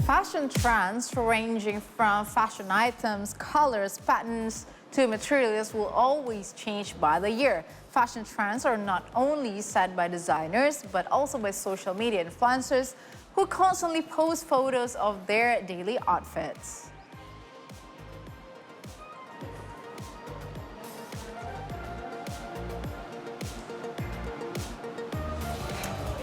Fashion trends ranging from fashion items, colors, patterns to materials will always change by the year. Fashion trends are not only set by designers but also by social media influencers who constantly post photos of their daily outfits.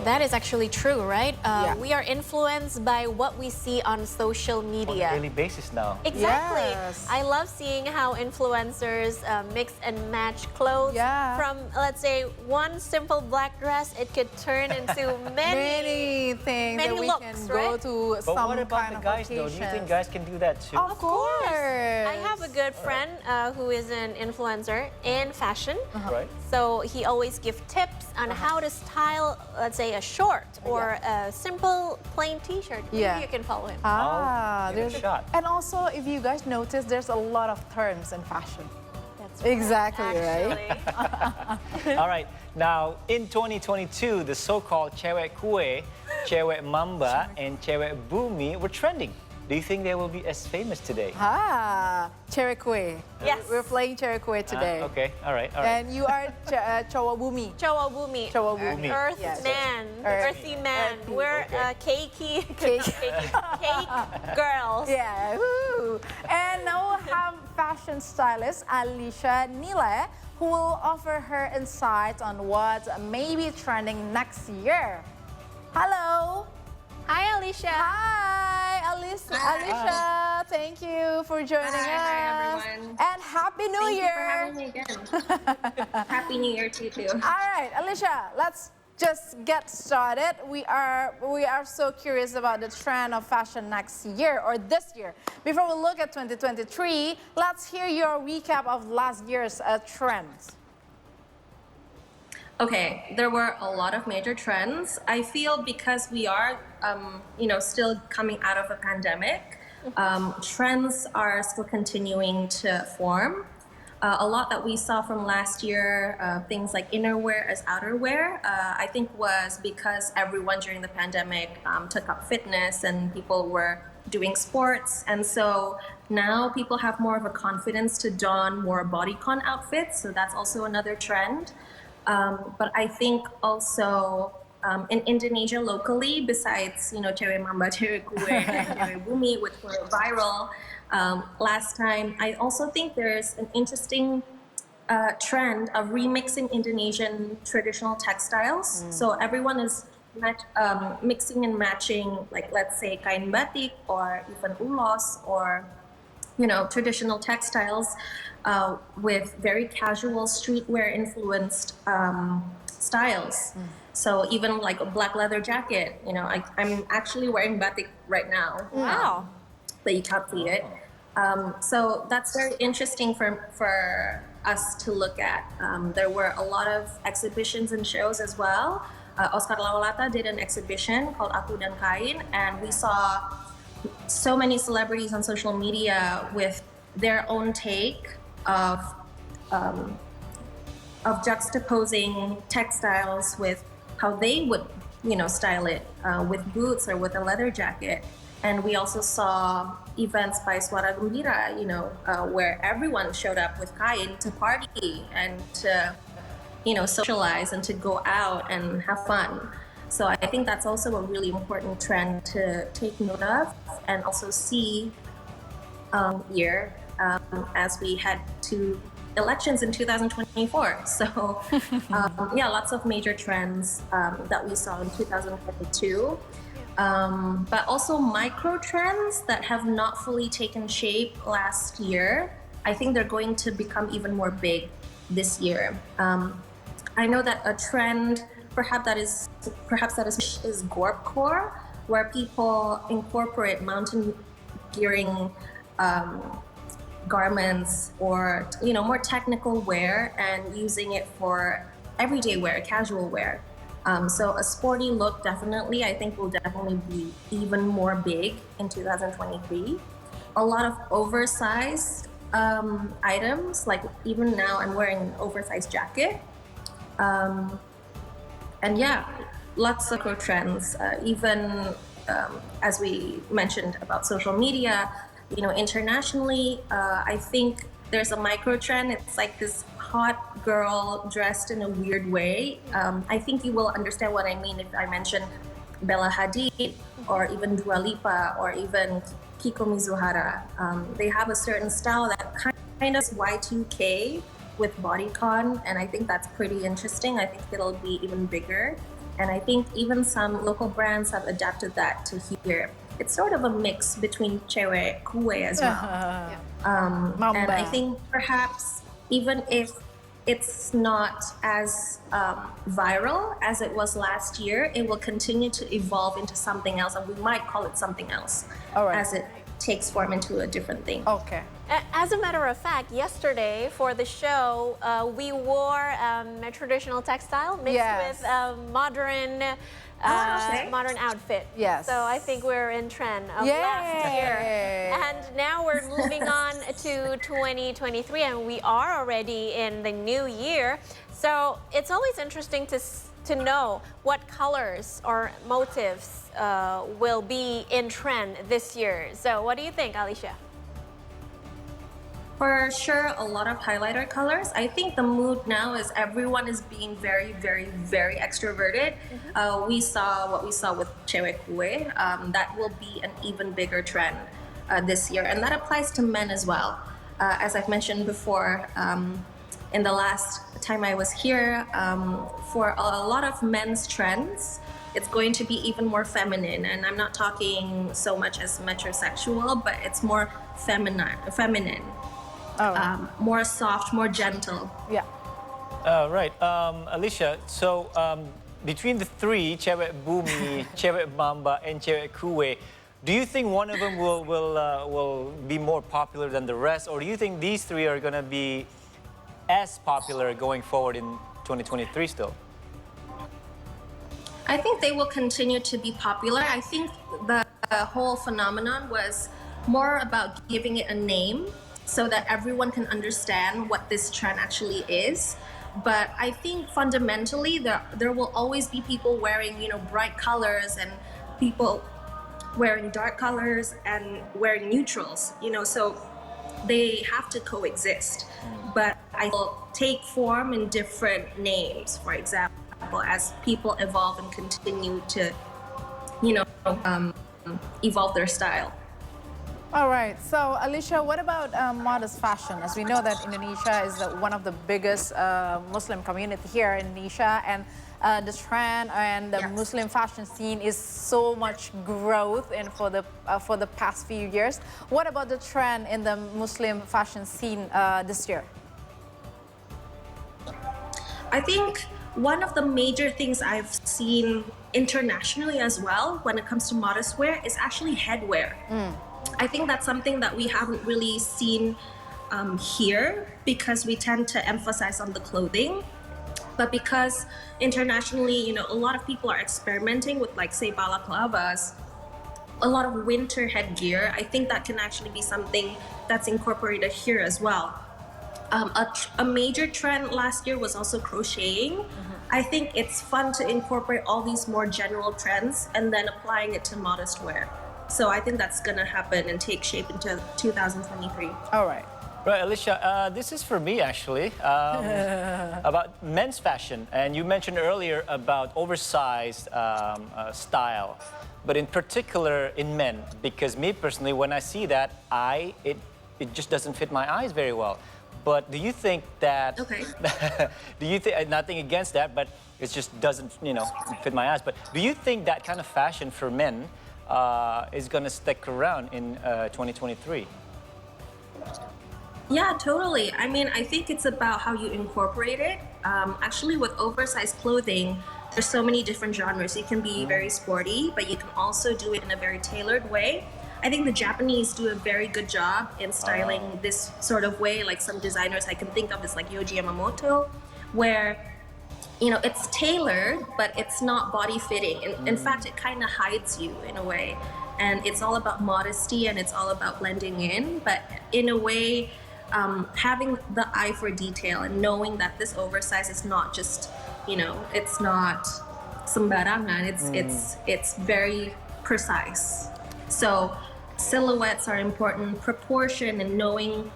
That is actually true, right? Yeah. We are influenced by what we see on social media. On a daily basis now. Exactly. Yes. I love seeing how influencers mix and match clothes. Yeah. From, let's say, one simple black dress, it could turn into Many things many that we looks, can right? go to But some what about kind the of guys though? Do you think occasions. guys can do that too? Of course. I have a good friend who is an influencer in fashion. Right. So he always gives tips on how to style, let's say, a short or a simple plain t-shirt. Maybe Yeah. you can follow him. I'll give it a shot. And also, if you guys notice, there's a lot of terms in fashion. That's right, Exactly, right? actually. All right. Now, in 2022, the so-called cewek kue, cewek mamba, and cewek bumi were trending. Do you think they will be as famous today? Cherikwe. Yes. We're playing Cherikwe today. Okay. All right. All right. And you are Chawabumi. Chawabumi. Chawabumi. Earth Yes. man. Earthy. Earthy man. Earthy. We're Okay. cakey. Cake. Cake girls. Yeah. Woo. And now we have fashion stylist Allysha Nila, who will offer her insights on what may be trending next year. Hello. Hi, Allysha. Hi, Allysha. Thank you for joining us. Hi, everyone. And Happy New Thank you Year. for having me again. Happy New Year to you too. All right, Allysha, let's just get started. We are so curious about the trend of fashion next year or this year. Before we look at 2023, let's hear your recap of last year's trends. Okay, there were a lot of major trends. I feel because we are, still coming out of a pandemic, trends are still continuing to form. A lot that we saw from last year, things like innerwear as outerwear, I think was because everyone during the pandemic took up fitness and people were doing sports. And so now people have more of a confidence to don more bodycon outfits. So that's also another trend. But I think also in Indonesia locally, besides cewek mamba, cewek kue, and cewek bumi, which were viral last time, I also think there's an interesting trend of remixing Indonesian traditional textiles. So everyone is mixing and matching, like let's say kain batik or even ulos or traditional textiles with very casual streetwear influenced styles. So even like a black leather jacket, I'm actually wearing batik right now. Wow. But you can't see it. So that's very interesting for us to look at. There were a lot of exhibitions and shows as well. Oscar Lawalata did an exhibition called Aku dan Kain, and we saw so many celebrities on social media with their own take of juxtaposing textiles with how they would, style it with boots or with a leather jacket. And we also saw events by Suara Gembira, where everyone showed up with kain to party and to, socialize and to go out and have fun. So I think that's also a really important trend to take note of and also see here as we head to elections in 2024. So lots of major trends that we saw in 2022. But also micro trends that have not fully taken shape last year. I think they're going to become even more big this year. I know that a trend perhaps that is gorpcore, where people incorporate mountain gearing garments or more technical wear and using it for everyday wear, casual wear. So a sporty look definitely, I think, will definitely be even more big in 2023. A lot of oversized items, like even now I'm wearing an oversized jacket. And lots of trends, even as we mentioned about social media, internationally, I think there's a micro trend. It's like this hot girl dressed in a weird way. I think you will understand what I mean if I mention Bella Hadid or even Dua Lipa or even Kiko Mizuhara. They have a certain style that kind of is Y2K with bodycon, and I think that's pretty interesting. I think it'll be even bigger. And I think even some local brands have adapted that to here. It's sort of a mix between Cewek Kue as well. And I think perhaps even if it's not as viral as it was last year, it will continue to evolve into something else, and we might call it something else as it takes form into a different thing. Okay. As a matter of fact, yesterday for the show, we wore a traditional textile mixed with modern modern outfit. Yes. So I think we're in trend of last year. And now we're moving on to 2023, and we are already in the new year. So it's always interesting to know what colors or motifs will be in trend this year. So what do you think, Allysha? For sure, a lot of highlighter colors. I think the mood now is everyone is being very, very, very extroverted. We saw what we saw with Cewek Kue. That will be an even bigger trend this year, and that applies to men as well. As I've mentioned before, in the last time I was here, for a lot of men's trends, it's going to be even more feminine, and I'm not talking so much as metrosexual, but it's more feminine. More soft, more gentle. Yeah. Right. Allysha, so between the three, Cewek Bumi, Cewek Mamba, and Cewek Kue, do you think one of them will be more popular than the rest, or do you think these three are going to be as popular going forward in 2023 still? I think they will continue to be popular. I think the whole phenomenon was more about giving it a name so that everyone can understand what this trend actually is. But I think fundamentally there will always be people wearing, bright colors and people wearing dark colors and wearing neutrals, so they have to coexist. But I will take form in different names, for example, as people evolve and continue to, evolve their style. All right. So, Allysha, what about modest fashion? As we know that Indonesia is one of the biggest Muslim community here in Indonesia, and the trend and the Muslim fashion scene is so much growth and for the past few years. What about the trend in the Muslim fashion scene this year? I think one of the major things I've seen internationally as well when it comes to modest wear is actually headwear. I think that's something that we haven't really seen here because we tend to emphasize on the clothing. But because internationally, a lot of people are experimenting with, like, say, balaclavas, a lot of winter headgear, I think that can actually be something that's incorporated here as well. A major trend last year was also crocheting. I think it's fun to incorporate all these more general trends and then applying it to modest wear. So I think that's going to happen and take shape into 2023. All right. Right, Allysha, this is for me actually, about men's fashion. And you mentioned earlier about oversized style, but in particular in men, because me personally, when I see that, it just doesn't fit my eyes very well. But do you think that, do you think, nothing against that, but it just doesn't, fit my eyes. But do you think that kind of fashion for men is going to stick around in 2023? Yeah, totally. I mean, I think it's about how you incorporate it. Actually, with oversized clothing, there's so many different genres. You can be very sporty, but you can also do it in a very tailored way. I think the Japanese do a very good job in styling this sort of way. Like some designers I can think of is like Yohji Yamamoto, where it's tailored, but it's not body fitting. In fact, it kind of hides you in a way. And it's all about modesty and it's all about blending in. But in a way, having the eye for detail and knowing that this oversize is not just, it's not sembarangan. It's very precise. So silhouettes are important, proportion and knowing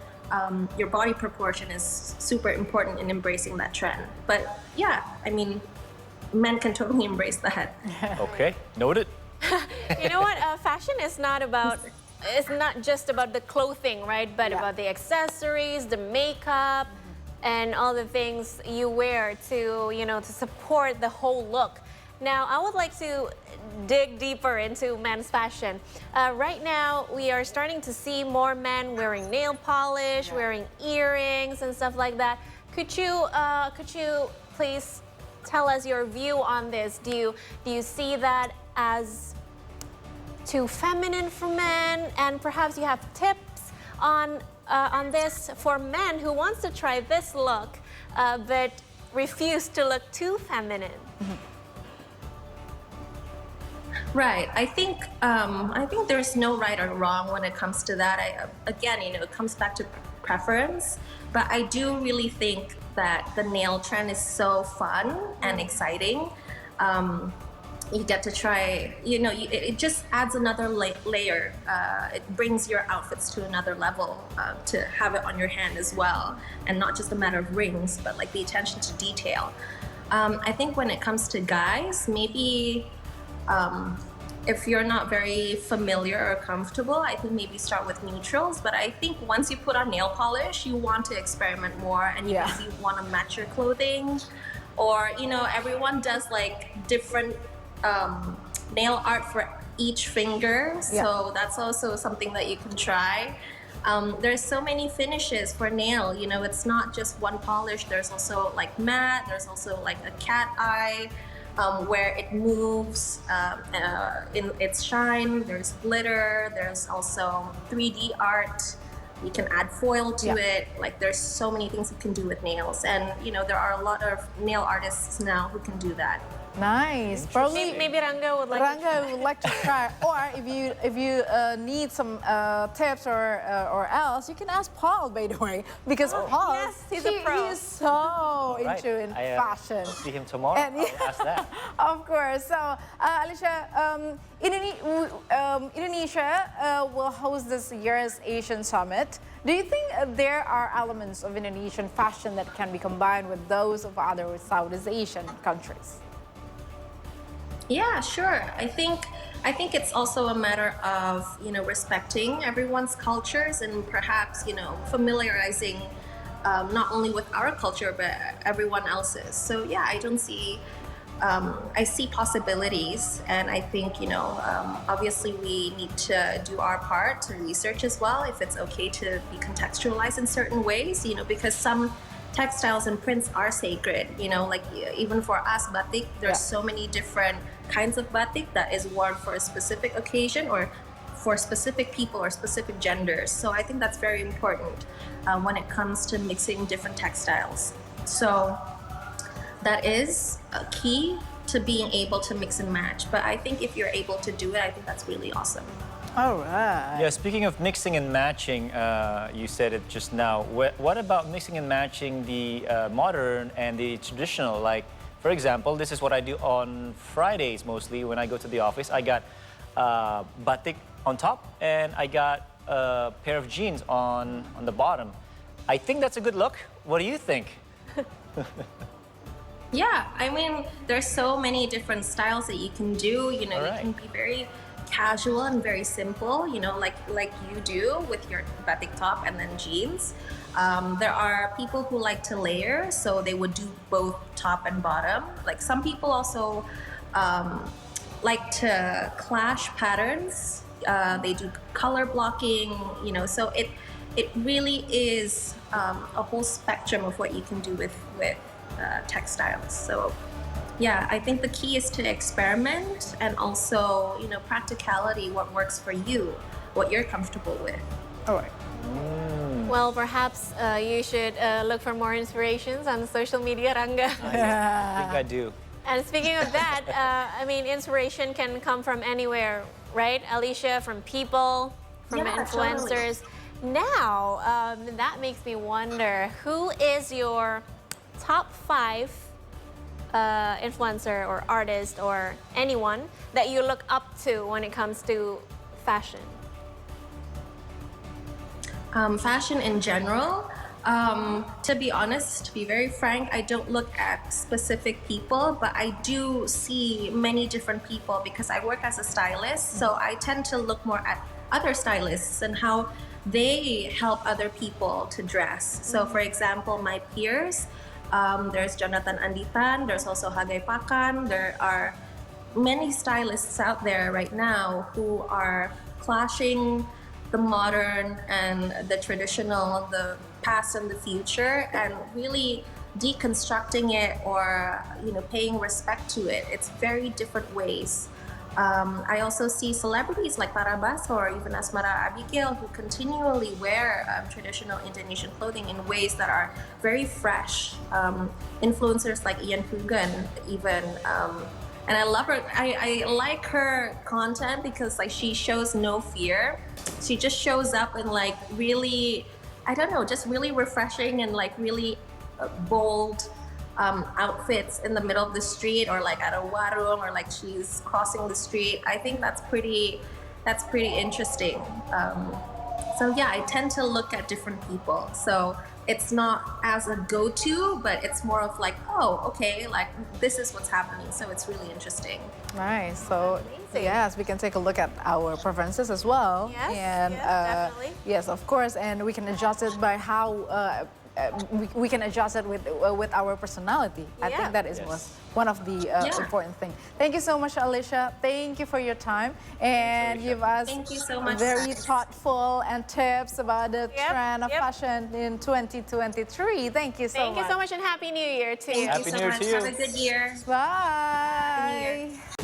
your body proportion is super important in embracing that trend. But yeah, I mean, men can totally embrace that. Okay, noted. You know what? Fashion is not about. It's not just about the clothing, right? But about the accessories, the makeup, and all the things you wear to, to support the whole look. Now, I would like to dig deeper into men's fashion. Right now, we are starting to see more men wearing nail polish, wearing earrings and stuff like that. Could you please tell us your view on this? Do you see that as too feminine for men? And perhaps you have tips on this for men who wants to try this look, but refuse to look too feminine. Right. I think there's no right or wrong when it comes to that. Again, it comes back to preference. But I do really think that the nail trend is so fun and exciting. You get to try, it just adds another layer. It brings your outfits to another level to have it on your hand as well. And not just a matter of rings, but like the attention to detail. I think when it comes to guys, maybe if you're not very familiar or comfortable, I think maybe start with neutrals. But I think once you put on nail polish, you want to experiment more and you maybe want to match your clothing. Or, everyone does like different nail art for each finger. So that's also something that you can try. There's so many finishes for nail. It's not just one polish. There's also like matte. There's also like a cat eye. Where it moves in its shine. There's glitter. There's also 3D art. You can add foil to it. Like there's so many things you can do with nails, and there are a lot of nail artists now who can do that. Nice. Probably maybe Ranga would like to try. Or if you need some tips or else, you can ask Paul, by the way, because Paul, he's a pro. He is so into fashion. See him tomorrow. I'll ask that. Of course. So, Allysha, Indonesia will host this year's Asian Summit. Do you think there are elements of Indonesian fashion that can be combined with those of other Southeast Asian countries? Yeah, sure. I think it's also a matter of respecting everyone's cultures and perhaps familiarizing not only with our culture but everyone else's. So yeah, I see possibilities, and I think obviously we need to do our part to research as well if it's okay to be contextualized in certain ways. Because some textiles and prints are sacred, like even for us, batik, there's so many different kinds of batik that is worn for a specific occasion or for specific people or specific genders. So I think that's very important when it comes to mixing different textiles. So that is a key to being able to mix and match. But I think if you're able to do it, I think that's really awesome. All right. Yeah, speaking of mixing and matching, you said it just now. What about mixing and matching the modern and the traditional? Like, for example, this is what I do on Fridays mostly when I go to the office. I got batik on top and I got a pair of jeans on the bottom. I think that's a good look. What do you think? Yeah, I mean, there's so many different styles that you can do. You can be very casual and very simple, like you do with your batik top and then jeans. There are people who like to layer, so they would do both top and bottom. Like some people also like to clash patterns. They do color blocking, so it really is a whole spectrum of what you can do with textiles. So yeah, I think the key is to experiment and also, practicality, what works for you, what you're comfortable with. All right. Well, perhaps you should look for more inspirations on social media, Ranga. I think I do. And speaking of that, inspiration can come from anywhere, right? Allysha, from people, from influencers. Totally. Now, that makes me wonder, who is your top 5 influencer or artist or anyone that you look up to when it comes to fashion? Fashion in general. To be honest, to be very frank, I don't look at specific people, but I do see many different people because I work as a stylist. So I tend to look more at other stylists and how they help other people to dress. So for example, my peers, there's Jonathan Anditan, there's also Hagay Pakan. There are many stylists out there right now who are clashing the modern and the traditional, the past and the future, and really deconstructing it or paying respect to it. It's very different ways. I also see celebrities like Tara Basso or even Asmara Abigail who continually wear traditional Indonesian clothing in ways that are very fresh. Influencers like Ian Fugan even. And I love her. I like her content because she shows no fear. She just shows up in really, I don't know, just really refreshing and really bold outfits in the middle of the street or at a warung or she's crossing the street. I think that's pretty interesting. So yeah, I tend to look at different people. So it's not as a go-to, but it's more of oh, okay, this is what's happening. So it's really interesting. Nice. So yes, we can take a look at our preferences as well. Yes, and yes, definitely. Yes, of course, and we can adjust it by how we can adjust it with our personality. I Yeah. think that is one of the important things. Thank you so much, Allysha. Thank you for your time and give us Thank you so much. very thoughtful and tips about the Yep, trend of yep. fashion in 2023. Thank you so much. Thank you so much and Happy New Year to you. Thank Happy you so New Year much. to you. Have a good year. Bye. Year.